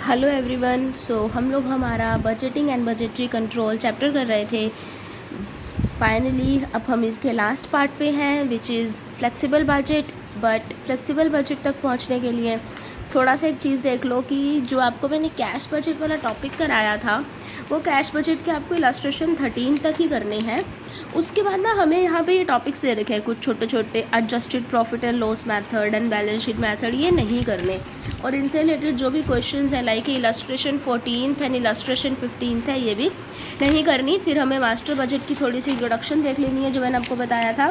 Hello everyone. हम लोग हमारा budgeting and budgetary control chapter कर रहे थे। फाइनली अब हम इसके लास्ट पार्ट पे हैं which is flexible budget. But flexible budget तक पहुंचने के लिए थोड़ा सा एक चीज़ देख लो कि जो आपको मैंने कैश बजट वाला टॉपिक कराया था वो कैश बजट के आपको इलस्ट्रेशन 13 तक ही करने हैं। उसके बाद ना हमें यहाँ पे ये टॉपिक्स दे रखे हैं कुछ छोटे छोटे, adjusted profit and loss method and balance sheet method, ये नहीं करने। और इनसे रिलेटेड जो भी क्वेश्चंस हैं like illustration 14th and illustration 15th है, ये भी नहीं करनी। फिर हमें मास्टर बजट की थोड़ी सी इंट्रोडक्शन देख लेनी है जो मैंने आपको बताया था।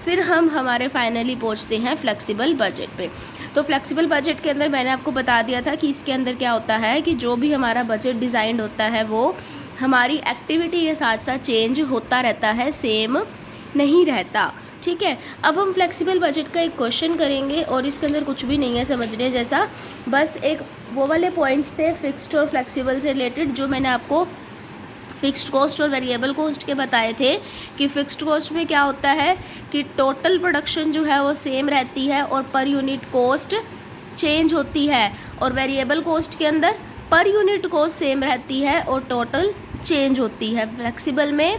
फिर हम हमारे फाइनली पहुँचते हैं फ्लेक्सिबल बजट पे। तो फ्लेक्सिबल बजट के अंदर मैंने आपको बता दिया था कि इसके अंदर क्या होता है कि जो भी हमारा बजट डिज़ाइन होता है वो हमारी एक्टिविटी के साथ साथ चेंज होता रहता है, सेम नहीं रहता। ठीक है, अब हम फ्लेक्सिबल बजट का एक क्वेश्चन करेंगे और इसके अंदर कुछ भी नहीं है समझने जैसा, बस एक वो वाले पॉइंट्स थे फिक्स्ड और फ्लेक्सिबल से रिलेटेड जो मैंने आपको फिक्स्ड कॉस्ट और वेरिएबल कॉस्ट के बताए थे कि फिक्स्ड कॉस्ट में क्या होता है कि टोटल प्रोडक्शन जो है वो सेम रहती है और पर यूनिट कॉस्ट चेंज होती है, और वेरिएबल कॉस्ट के अंदर पर यूनिट कॉस्ट सेम रहती है और टोटल चेंज होती है। फ्लेक्सिबल में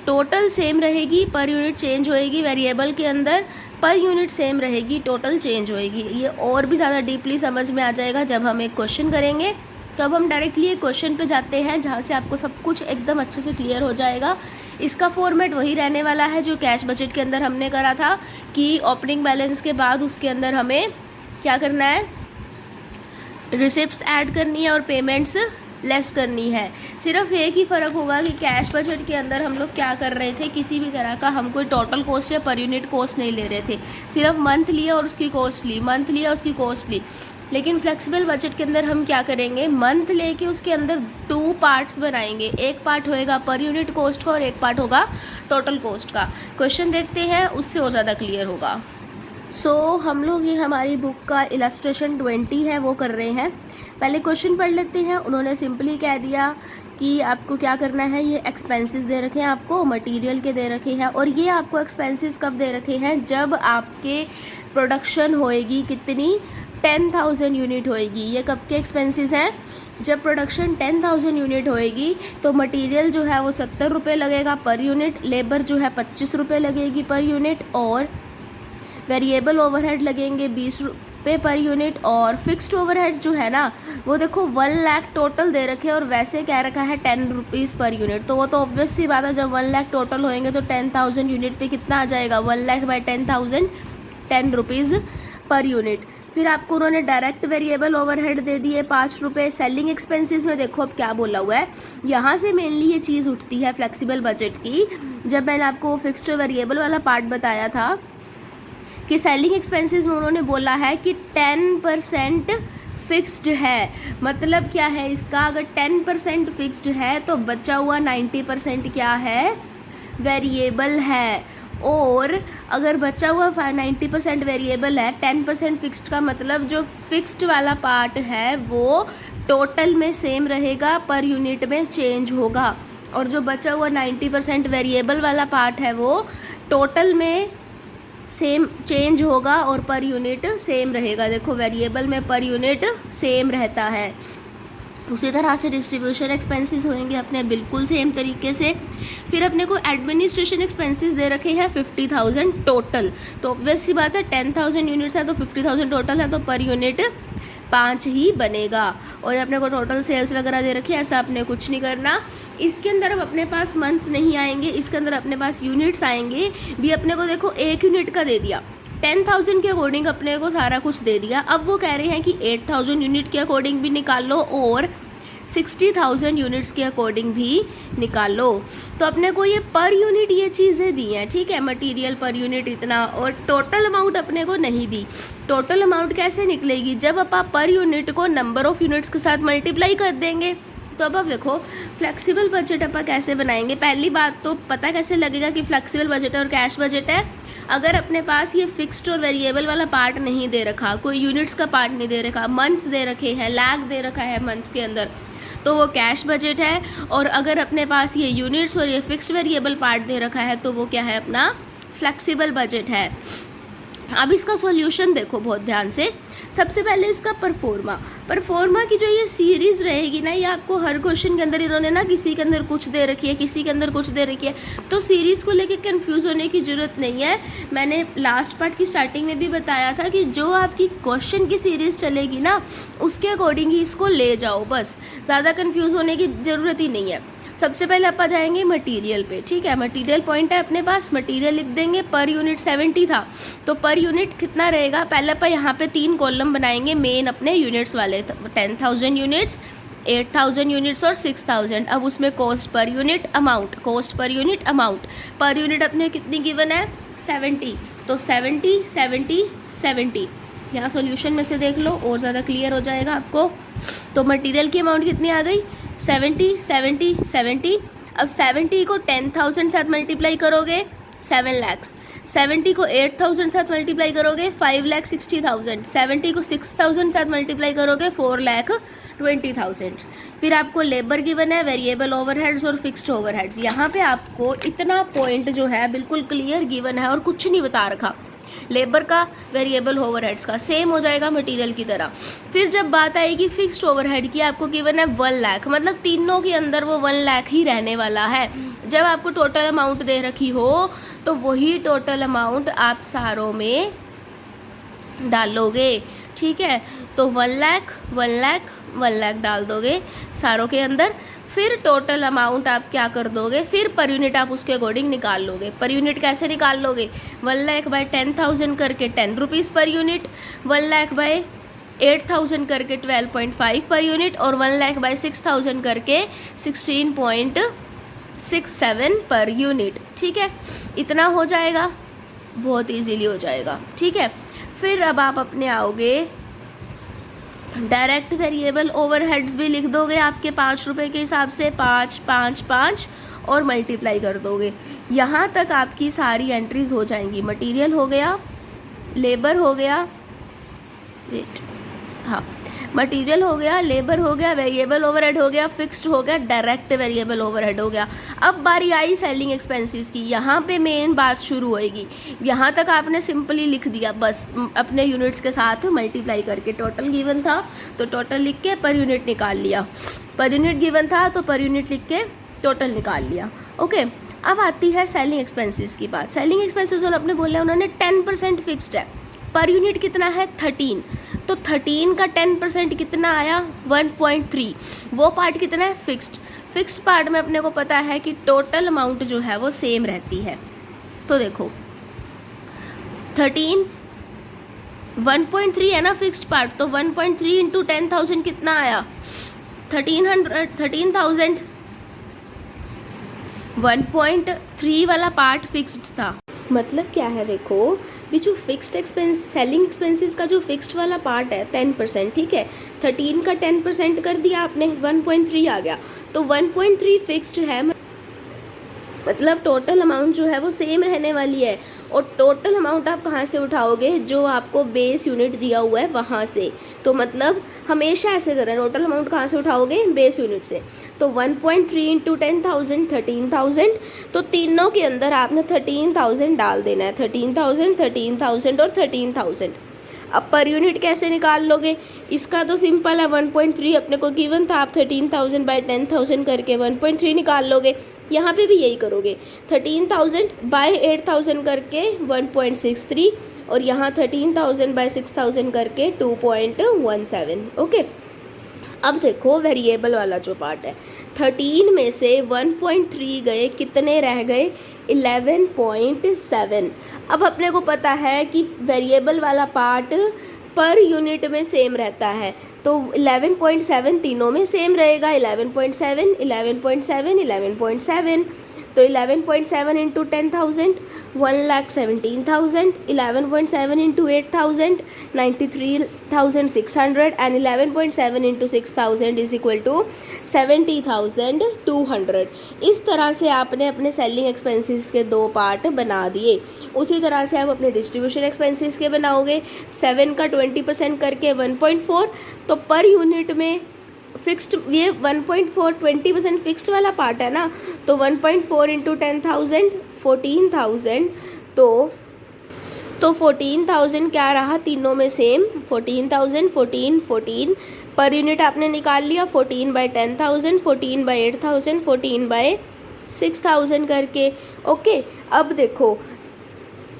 टोटल सेम रहेगी, पर यूनिट चेंज होएगी। वेरिएबल के अंदर पर यूनिट सेम रहेगी, टोटल चेंज होएगी। ये और भी ज़्यादा डीपली समझ में आ जाएगा जब हम एक क्वेश्चन करेंगे। तो अब हम डायरेक्टली एक क्वेश्चन पे जाते हैं जहाँ से आपको सब कुछ एकदम अच्छे से क्लियर हो जाएगा। इसका फॉर्मेट वही रहने वाला है जो कैश बजट के अंदर हमने करा था कि ओपनिंग बैलेंस के बाद उसके अंदर हमें क्या करना है, रिसिप्ट्स ऐड करनी है और पेमेंट्स लेस करनी है। सिर्फ एक ही फ़र्क होगा कि कैश बजट के अंदर हम लोग क्या कर रहे थे, किसी भी तरह का हम कोई टोटल कॉस्ट या पर यूनिट कॉस्ट नहीं ले रहे थे, सिर्फ मंथ लिया और उसकी कॉस्ट ली, मंथ लिया उसकी कॉस्ट ली। लेकिन फ्लेक्सिबल बजट के अंदर हम क्या करेंगे, मंथ लेके उसके अंदर 2 पार्ट्स बनाएंगे। एक पार्ट होएगा पर यूनिट कॉस्ट का और एक पार्ट होगा टोटल कॉस्ट का। क्वेश्चन देखते हैं, उससे और ज़्यादा क्लियर होगा। हम लोग ये हमारी बुक का इलस्ट्रेशन 20 है वो कर रहे हैं। पहले क्वेश्चन पढ़ लेते हैं। उन्होंने सिंपली कह दिया कि आपको क्या करना है, ये एक्सपेंसेस दे रखे हैं, आपको मटेरियल के दे रखे हैं, और ये आपको एक्सपेंसेस कब दे रखे हैं, जब आपके प्रोडक्शन होएगी कितनी, 10,000 यूनिट होएगी। ये कब के एक्सपेंसेस हैं, जब प्रोडक्शन 10,000 यूनिट होएगी तो मटेरियल जो है वो 70 रुपये लगेगा पर यूनिट, लेबर जो है 25 रुपये लगेगी पर यूनिट, और वेरिएबल ओवरहेड लगेंगे 20 रुपये पर यूनिट, और फिक्स्ड ओवरहेड्स जो है ना वो देखो 1 लाख टोटल दे रखे हैं और वैसे कह रखा है 10 रुपीज़ पर यूनिट। तो वो तो ऑब्वियस सी बात है, जब 1 लाख टोटल होएंगे तो 10,000 यूनिट पे कितना आ जाएगा, 1 lakh by 10,000, 10 rupees per unit. फिर आपको उन्होंने डायरेक्ट वेरिएबल ओवरहेड दे दिए 5 रुपये। सेलिंग एक्सपेंसेस में देखो अब क्या बोला हुआ है, यहाँ से मेनली ये चीज़ उठती है फ्लेक्सिबल बजट की। जब मैंने आपको फिक्स्ड और वेरिएबल वाला पार्ट बताया था कि सेलिंग एक्सपेंसेस में उन्होंने बोला है कि 10% फिक्स्ड है। मतलब क्या है इसका, अगर 10% फिक्स्ड है तो बचा हुआ 90% क्या है, वेरिएबल है। और अगर बचा हुआ 90% वेरिएबल है, 10% फिक्स्ड का मतलब जो फिक्स्ड वाला पार्ट है वो टोटल में सेम रहेगा, पर यूनिट में चेंज होगा। और जो बचा हुआ 90% वेरिएबल वाला पार्ट है वो टोटल में सेम चेंज होगा और पर यूनिट सेम रहेगा। देखो वेरिएबल में पर यूनिट सेम रहता है। उसी तरह से डिस्ट्रीब्यूशन एक्सपेंसेस होंगे अपने बिल्कुल सेम तरीके से। फिर अपने को एडमिनिस्ट्रेशन एक्सपेंसेस दे रखे हैं 50,000 टोटल। तो ऑब्वियस सी बात है 10,000 यूनिट्स है तो 50,000 टोटल है तो पर यूनिट 5 ही बनेगा। और अपने को टोटल सेल्स वगैरह दे रखी है, ऐसा अपने कुछ नहीं करना। इसके अंदर अब अपने पास मंथ्स नहीं आएंगे, इसके अंदर अपने पास यूनिट्स आएंगे। भी अपने को देखो 1 यूनिट का दे दिया, 10,000 के अकॉर्डिंग अपने को सारा कुछ दे दिया। अब वो कह रहे हैं कि 8,000 यूनिट के अकॉर्डिंग भी निकाल लो और 60,000 यूनिट्स के अकॉर्डिंग भी निकाल लो। तो अपने को ये पर यूनिट ये चीज़ें दी हैं, ठीक है, मटेरियल पर यूनिट इतना, और टोटल अमाउंट अपने को नहीं दी। टोटल अमाउंट कैसे निकलेगी, जब आप पर यूनिट को नंबर ऑफ़ यूनिट्स के साथ मल्टीप्लाई कर देंगे। तो अब देखो फ्लेक्सिबल बजट अपन कैसे बनाएंगे। पहली बात तो पता कैसे लगेगा कि फ्लेक्सिबल बजट है और कैश बजट है, अगर अपने पास ये फिक्स्ड और वेरिएबल वाला पार्ट नहीं दे रखा, कोई यूनिट्स का पार्ट नहीं दे रखा, मंथ्स दे रखे हैं, लाख दे रखा है मंथ्स के अंदर, तो वो कैश बजट है। और अगर अपने पास ये यूनिट्स और ये फिक्स्ड वेरिएबल पार्ट दे रखा है तो वो क्या है, अपना फ्लेक्सिबल बजट है। अब इसका सॉल्यूशन देखो बहुत ध्यान से। सबसे पहले इसका परफॉर्मा की जो ये सीरीज़ रहेगी ना, ये आपको हर क्वेश्चन के अंदर इन्होंने ना किसी के अंदर कुछ दे रखी है, किसी के अंदर कुछ दे रखी है, तो सीरीज़ को लेके कंफ्यूज होने की ज़रूरत नहीं है। मैंने लास्ट पार्ट की स्टार्टिंग में भी बताया था कि जो आपकी क्वेश्चन की सीरीज़ चलेगी ना, उसके अकॉर्डिंग ही इसको ले जाओ, बस ज़्यादा कन्फ्यूज़ होने की ज़रूरत ही नहीं है। सबसे पहले आप आ जाएंगे मटेरियल पे, ठीक है। मटेरियल पॉइंट है अपने पास, मटेरियल लिख देंगे। पर यूनिट 70 था, तो पर यूनिट कितना रहेगा, पहले अपन यहाँ पे 3 कॉलम बनाएंगे मेन अपने यूनिट्स वाले, 10,000 यूनिट्स, 8,000 यूनिट्स और 6,000। अब उसमें cost per unit amount, cost per unit amount, per unit अपने कितनी गिवन है 70, तो 70 70 70। यहाँ सॉल्यूशन में से देख लो और ज़्यादा क्लियर हो जाएगा आपको। तो मटेरियल की अमाउंट कितनी आ गई 70 70 70। अब 70 को 10,000 साथ मल्टीप्लाई करोगे 7 lakhs, 70 को 8,000 साथ मल्टीप्लाई करोगे 5,60,000, 70 को 6,000 साथ मल्टीप्लाई करोगे 4,20,000। फिर आपको लेबर गिवन है, वेरिएबल ओवरहेड्स और फिक्स्ड ओवरहेड्स। यहाँ पे आपको इतना पॉइंट जो है बिल्कुल क्लियर गिवन है और कुछ नहीं बता रखा। लेबर का, वेरिएबल ओवरहेड्स का सेम हो जाएगा मटेरियल की तरह। फिर जब बात आएगी फिक्स्ड ओवरहेड की, आपको गिवन है 1 लाख, मतलब तीनों के अंदर वो 1 लाख ही रहने वाला है। जब आपको टोटल अमाउंट दे रखी हो तो वही टोटल अमाउंट आप सारों में डालोगे, ठीक है। तो 1 लाख 1 लाख 1 लाख डाल दोगे सारों के अंदर। फिर टोटल अमाउंट आप क्या कर दोगे, फिर पर यूनिट आप उसके अकॉर्डिंग निकाल लोगे। पर यूनिट कैसे निकाल लोगे, 1 लाख बाय 10,000 करके 10 rupees per unit, 1 lakh bye 8,000 करके 12.5 पर यूनिट, और 1 लाख बाय 6,000 करके 16.67 पर यूनिट, ठीक है। इतना हो जाएगा, बहुत इजीली हो जाएगा, ठीक है। फिर अब आप अपने आओगे डायरेक्ट वेरिएबल ओवरहेड्स भी लिख दोगे आपके 5 रुपये के हिसाब से, 5 5 5 और मल्टीप्लाई कर दोगे। यहाँ तक आपकी सारी एंट्रीज हो जाएंगी। मटेरियल हो गया, लेबर हो गया, वेट हाँ, मटेरियल हो गया, लेबर हो गया, वेरिएबल ओवरहेड हो गया, फिक्स्ड हो गया, डायरेक्ट वेरिएबल ओवरहेड हो गया। अब बारी आई सेलिंग एक्सपेंसेस की। यहाँ पे मेन बात शुरू होएगी। यहाँ तक आपने सिंपली लिख दिया, बस अपने यूनिट्स के साथ मल्टीप्लाई करके। टोटल गिवन था तो टोटल लिख के पर यूनिट निकाल लिया, पर यूनिट गिवन था तो पर यूनिट लिख के टोटल निकाल लिया, ओके। अब आती है सेलिंग एक्सपेंसेस की बात। सेलिंग एक्सपेंसेस उन्होंने बोला, उन्होंने 10% फिक्स्ड है, पर यूनिट कितना है 13, तो 13 का 10% कितना आया 1.3। वो पार्ट कितना है फिक्स्ड पार्ट में अपने को पता है कि टोटल अमाउंट जो है वो सेम रहती है। तो देखो 13 1.3 है ना फिक्स्ड पार्ट, तो 1.3 इंटू 10,000 कितना आया 13,000। 1.3 वाला पार्ट फिक्स्ड था, मतलब क्या है देखो, भी जो फिक्स्ड एक्सपेंस सेलिंग एक्सपेंसेस का जो फिक्स्ड वाला पार्ट है 10%, ठीक है। 13 का 10% कर दिया आपने, 1.3 आ गया, तो 1.3 फिक्स्ड है, मतलब टोटल अमाउंट जो है वो सेम रहने वाली है। और टोटल अमाउंट आप कहाँ से उठाओगे, जो आपको बेस यूनिट दिया हुआ है वहाँ से। तो मतलब हमेशा ऐसे कर रहे हैं, टोटल अमाउंट कहाँ से उठाओगे, बेस यूनिट से। तो 1.3 इंटू 10,000 13,000, तो तीनों के अंदर आपने 13,000 डाल देना है, 13,000 13,000 और 13,000। अब पर यूनिट कैसे निकाल लोगे, इसका तो सिंपल है, 1.3 अपने को गिवन था, आप 13,000 बाय 10,000 करके 1.3 निकाल लोगे। यहाँ पे भी यही करोगे, 13,000 बाय 8,000 करके 1.63, और यहाँ 13,000 बाय 6,000 करके 2.17, ओके। अब देखो वेरिएबल वाला जो पार्ट है, 13 में से 1.3 गए, कितने रह गए 11.7। अब अपने को पता है कि वेरिएबल वाला पार्ट पर यूनिट में सेम रहता है, तो 11.7 तीनों में सेम रहेगा, 11.7 11.7 11.7। तो 11.7 into 10,000 1,17,000, 11.7 into 8,000 93,600 and 11.7 into 6,000 is equal to 70,200। इस तरह से आपने अपने सेलिंग एक्सपेंसेस के 2 पार्ट बना दिए। उसी तरह से आप अपने डिस्ट्रीब्यूशन एक्सपेंसेस के बनाओगे, 7 का 20% करके 1.4, तो पर यूनिट में फिक्स्ड, ये 1.4 20% फिक्स्ड वाला पार्ट है ना, तो 1.4 इंटू 10,000 14,000, तो तो 14,000 क्या रहा तीनों में सेम, 14,000 14 14 पर यूनिट आपने निकाल लिया, 14/10,000 14/8,000 14/6,000 करके। ओके, अब देखो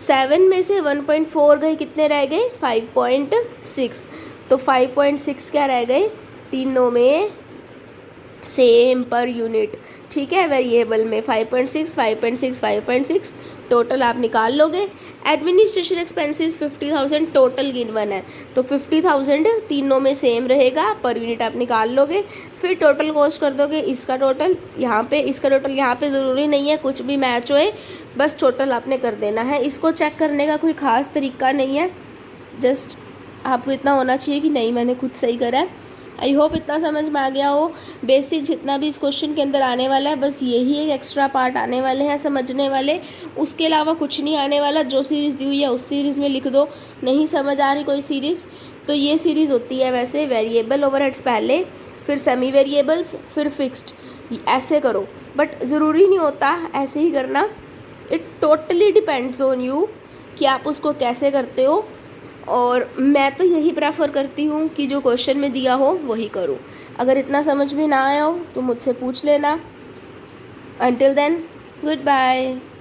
7 में से 1.4 गए, कितने रह गए 5.6, तो 5.6 क्या रह गए तीनों में सेम पर यूनिट, ठीक है। वेरिएबल में 5.6 5.6 5.6 टोटल आप निकाल लोगे। एडमिनिस्ट्रेशन एक्सपेंसेस 50,000 टोटल गिवन है, तो 50,000 तीनों में सेम रहेगा, पर यूनिट आप निकाल लोगे। फिर टोटल कॉस्ट कर दोगे, इसका टोटल यहाँ पे, इसका टोटल यहाँ पे, ज़रूरी नहीं है कुछ भी मैच होए, बस टोटल आपने कर देना है। इसको चेक करने का कोई ख़ास तरीका नहीं है, जस्ट आपको इतना होना चाहिए कि नहीं मैंने खुद सही करा है। आई होप इतना समझ में आ गया हो। बेसिक जितना भी इस क्वेश्चन के अंदर आने वाला है, बस यही एक एक्स्ट्रा पार्ट आने वाले हैं समझने वाले, उसके अलावा कुछ नहीं आने वाला। जो सीरीज़ दी हुई है उस सीरीज़ में लिख दो, नहीं समझ आ रही कोई सीरीज़ तो ये सीरीज़ होती है वैसे, वेरिएबल ओवरहेड्स पहले, फिर सेमी वेरिएबल्स, फिर फिक्स्ड, ऐसे करो। बट ज़रूरी नहीं होता ऐसे ही करना, it totally depends on you कि आप उसको कैसे करते हो। और मैं तो यही प्रेफर करती हूँ कि जो क्वेश्चन में दिया हो वही करूँ। अगर इतना समझ में ना आया हो तो मुझसे पूछ लेना। Until then, good bye.